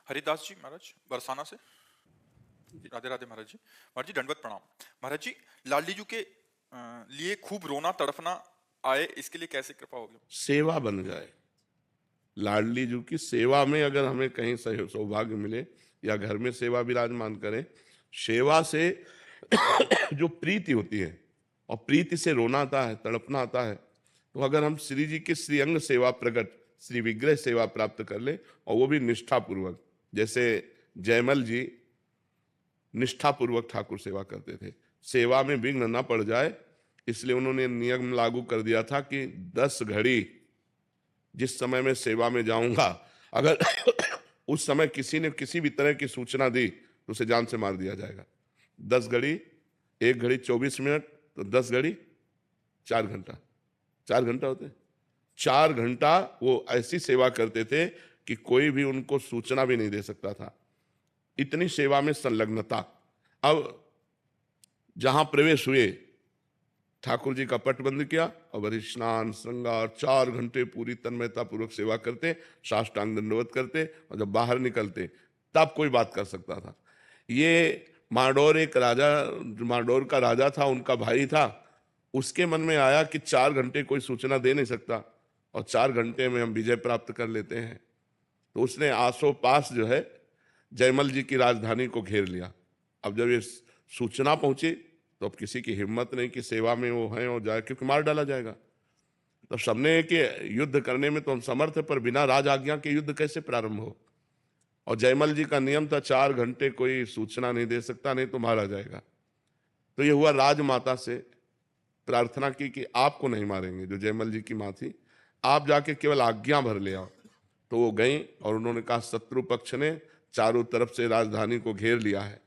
हरिदास जी महाराज बरसाना से। राधे राधे महाराज जी। महाराज जी दंडवत प्रणाम। महाराज जी, लाडली जी के लिए खूब रोना तड़फना आए, इसके लिए कैसे कृपा होगी? सेवा बन जाए। लाडली जी की सेवा में अगर हमें कहीं सौभाग्य मिले या घर में सेवा विराजमान करें, सेवा से जो प्रीति होती है और प्रीति से रोना आता है, तड़पना आता है, तो अगर हम श्री जी की श्रीअंग सेवा प्रकट श्री विग्रह सेवा प्राप्त कर ले और वो भी निष्ठापूर्वक, जैसे जयमल जी निष्ठापूर्वक ठाकुर सेवा करते थे, सेवा में विघ्न न पड़ जाए इसलिए उन्होंने नियम लागू कर दिया था कि 10 घड़ी जिस समय मैं सेवा में जाऊंगा, अगर उस समय किसी ने किसी भी तरह की सूचना दी तो उसे जान से मार दिया जाएगा। 10 घड़ी, 1 घड़ी 24 मिनट, तो 10 घड़ी 4 घंटा, 4 घंटा होते, 4 घंटा वो ऐसी सेवा करते थे कि कोई भी उनको सूचना भी नहीं दे सकता था, इतनी सेवा में संलग्नता। अब जहां प्रवेश हुए, ठाकुर जी का पट बंद किया और वही स्नान श्रृंगार 4 घंटे पूरी तन्मयता पूर्वक सेवा करते, साष्टांग दंडवत करते, और जब बाहर निकलते तब कोई बात कर सकता था। ये माडोर एक राजा, माडोर का राजा था, उनका भाई था, उसके मन में आया कि 4 घंटे कोई सूचना दे नहीं सकता और 4 घंटे में हम विजय प्राप्त कर लेते हैं, तो उसने आसो पास जो है जयमल जी की राजधानी को घेर लिया। अब जब ये सूचना पहुंची तो अब किसी की हिम्मत नहीं कि सेवा में वो हैं और जाए, क्योंकि मार डाला जाएगा। तो सबने कि युद्ध करने में तो हम समर्थ है, पर बिना राज आज्ञा के युद्ध कैसे प्रारंभ हो। और जयमल जी का नियम था 4 घंटे कोई सूचना नहीं दे सकता, नहीं तो मारा जाएगा। तो ये हुआ, राजमाता से प्रार्थना की कि आपको नहीं मारेंगे, जो जयमल जी की माँ थी, आप जाके केवल आज्ञा भर ले आओ। तो वो गई और उन्होंने कहा शत्रु पक्ष ने चारों तरफ से राजधानी को घेर लिया है,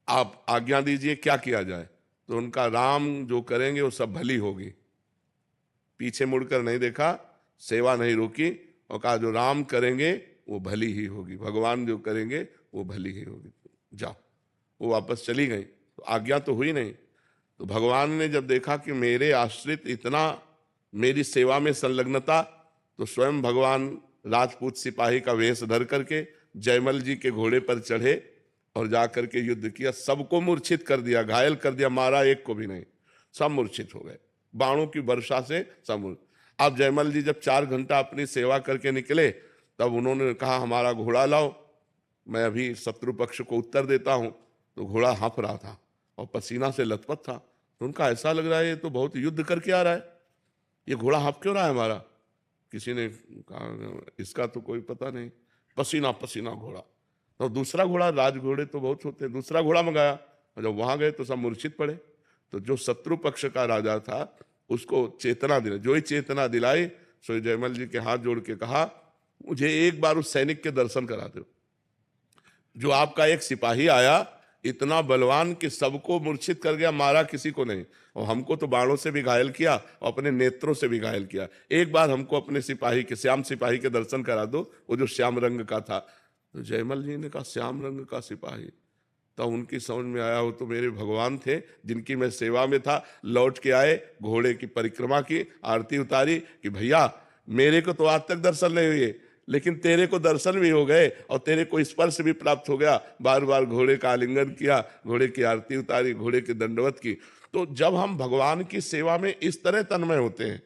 आप आज्ञा दीजिए क्या किया जाए। तो उनका राम जो करेंगे वो सब भली होगी, पीछे मुड़कर नहीं देखा, सेवा नहीं रोकी और कहा जो राम करेंगे वो भली ही होगी, भगवान जो करेंगे वो भली ही होगी, जाओ। वो वापस चली गई, तो आज्ञा तो हुई नहीं। तो भगवान ने जब देखा कि मेरे आश्रित इतना मेरी सेवा में संलग्नता, तो स्वयं भगवान राजपूत सिपाही का वेश धर करके जयमल जी के घोड़े पर चढ़े और जाकर के युद्ध किया, सबको मूर्छित कर दिया, घायल कर दिया, मारा एक को भी नहीं, सब मूर्छित हो गए, बाणों की वर्षा से सब। अब जयमल जी जब 4 घंटा अपनी सेवा करके निकले, तब उन्होंने कहा हमारा घोड़ा लाओ, मैं अभी शत्रु पक्ष को उत्तर देता हूं। तो घोड़ा हाँफ रहा था और पसीना से लथपथ था, तो उनका ऐसा लग रहा है ये तो बहुत युद्ध करके आ रहा है, ये घोड़ा हाँफ क्यों रहा है हमारा। किसी ने कहा इसका तो कोई पता नहीं, पसीना पसीना घोड़ा। तो दूसरा घोड़ा, राज घोड़े तो बहुत होते हैं, दूसरा घोड़ा मंगाया, और जब वहां गए तो सब मूर्छित पड़े। तो जो शत्रु पक्ष का राजा था उसको चेतना दिलाई, जो ही चेतना दिलाई, सो जयमल जी के हाथ जोड़ के कहा मुझे एक बार उस सैनिक के दर्शन करा दो, जो आपका एक सिपाही आया इतना बलवान कि सबको मूर्छित कर गया, मारा किसी को नहीं, और हमको तो बाणों से भी घायल किया और अपने नेत्रों से भी घायल किया, एक बार हमको अपने सिपाही के, श्याम सिपाही के दर्शन करा दो, वो जो श्याम रंग का था। तो जयमल जी ने कहा श्याम रंग का सिपाही, तो उनकी समझ में आया वो तो मेरे भगवान थे जिनकी मैं सेवा में था। लौट के आए, घोड़े की परिक्रमा की, आरती उतारी कि भैया मेरे को तो आज तक दर्शन नहीं हुए, लेकिन तेरे को दर्शन भी हो गए और तेरे को स्पर्श भी प्राप्त हो गया। बार बार घोड़े का आलिंगन किया, घोड़े की आरती उतारी, घोड़े की दंडवत की। तो जब हम भगवान की सेवा में इस तरह तन्मय होते हैं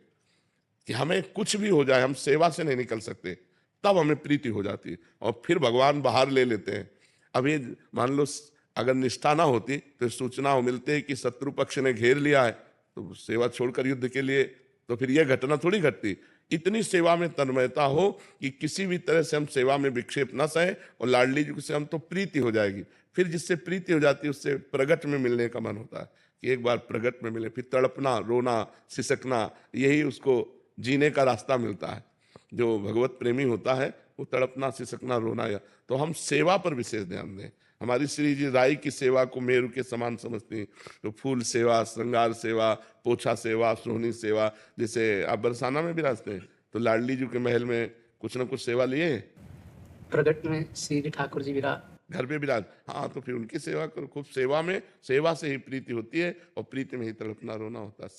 कि हमें कुछ भी हो जाए हम सेवा से नहीं निकल सकते, तब हमें प्रीति हो जाती है और फिर भगवान बाहर ले लेते हैं। अभी मान लो अगर निष्ठा ना होती तो सूचना हो मिलते कि शत्रु पक्ष ने घेर लिया है, तो सेवा छोड़कर युद्ध के लिए, तो फिर यह घटना थोड़ी घटती। इतनी सेवा में तन्मयता हो कि किसी भी तरह से हम सेवा में विक्षेप न सहे, और लाडली जी से हम तो प्रीति हो जाएगी। फिर जिससे प्रीति हो जाती है उससे प्रगट में मिलने का मन होता है कि एक बार प्रगट में मिले, फिर तड़पना, रोना, सिसकना, यही उसको जीने का रास्ता मिलता है। जो भगवत प्रेमी होता है वो तड़पना, सिसकना, रोना, या तो हम सेवा पर विशेष ध्यान दें। हमारी श्री जी राई की सेवा को मेरु के समान समझती हैं, तो फूल सेवा, श्रृंगार सेवा, पोछा सेवा, सोहनी सेवा, जैसे आप बरसाना में विराजते हैं तो लाडली जी के महल में कुछ न कुछ सेवा लिए हैं, प्रगट में श्री ठाकुर जी विराज घर पे विराज, हाँ, तो फिर उनकी सेवा करो खूब। सेवा में, सेवा से ही प्रीति होती है और प्रीति में ही तड़पना रोना होता है।